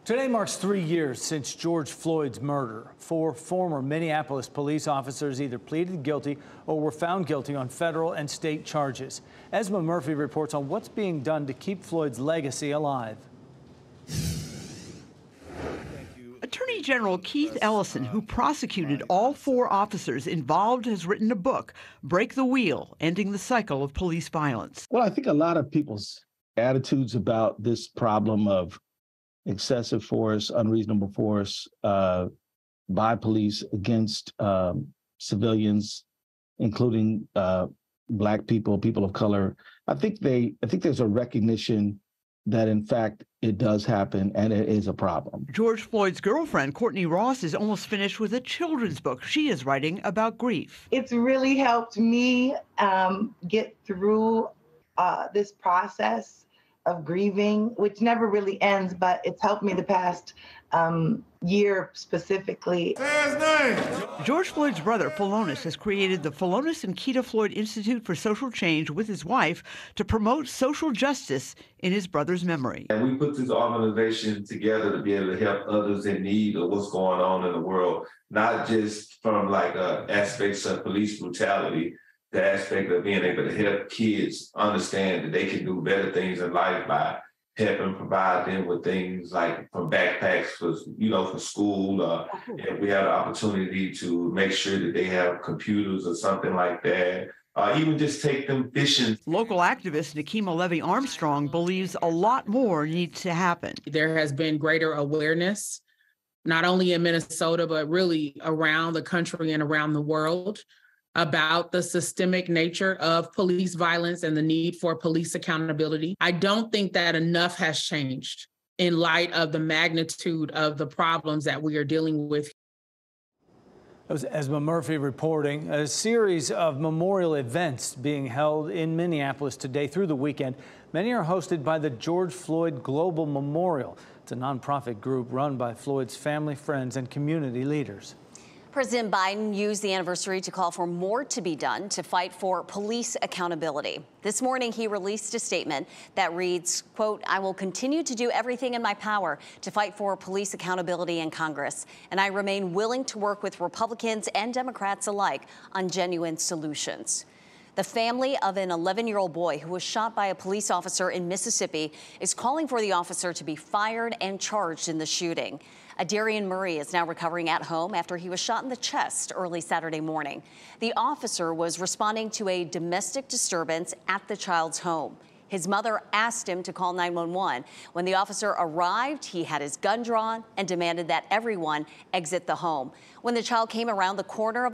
Today marks 3 years since George Floyd's murder. 4 former Minneapolis police officers either pleaded guilty or were found guilty on federal and state charges. Esma Murphy reports on what's being done to keep Floyd's legacy alive. Attorney General Keith Ellison, who prosecuted all 4 officers involved, has written a book, Break the Wheel, Ending the Cycle of Police Violence. Well, I think a lot of people's attitudes about this problem of excessive force, unreasonable force by police against civilians, including Black people, people of color. I think there's a recognition that, in fact, it does happen and it is a problem. George Floyd's girlfriend, Courtney Ross, is almost finished with a children's book she is writing about grief. It's really helped me get through this process of grieving, which never really ends, but it's helped me the past year specifically. George Floyd's brother, Phalonis, has created the Phalonis and Keita Floyd Institute for Social Change with his wife to promote social justice in his brother's memory. And we put this organization together to be able to help others in need of what's going on in the world, not just from like aspects of police brutality, the aspect of being able to help kids understand that they can do better things in life by helping provide them with things like from backpacks for school. If we have the opportunity to make sure that they have computers or something like that, even just take them fishing. Local activist Nikema Levy-Armstrong believes a lot more needs to happen. There has been greater awareness, not only in Minnesota, but really around the country and around the world, about the systemic nature of police violence and the need for police accountability. I don't think that enough has changed in light of the magnitude of the problems that we are dealing with. That was Esma Murphy reporting. A series of memorial events being held in Minneapolis today through the weekend. Many are hosted by the George Floyd Global Memorial. It's a nonprofit group run by Floyd's family, friends, and community leaders. President Biden used the anniversary to call for more to be done to fight for police accountability. This morning, he released a statement that reads, quote, "I will continue to do everything in my power to fight for police accountability in Congress, and I remain willing to work with Republicans and Democrats alike on genuine solutions." The family of an 11-year-old boy who was shot by a police officer in Mississippi is calling for the officer to be fired and charged in the shooting. Adarian Murray is now recovering at home after he was shot in the chest early Saturday morning. The officer was responding to a domestic disturbance at the child's home. His mother asked him to call 911. When the officer arrived, he had his gun drawn and demanded that everyone exit the home. When the child came around the corner of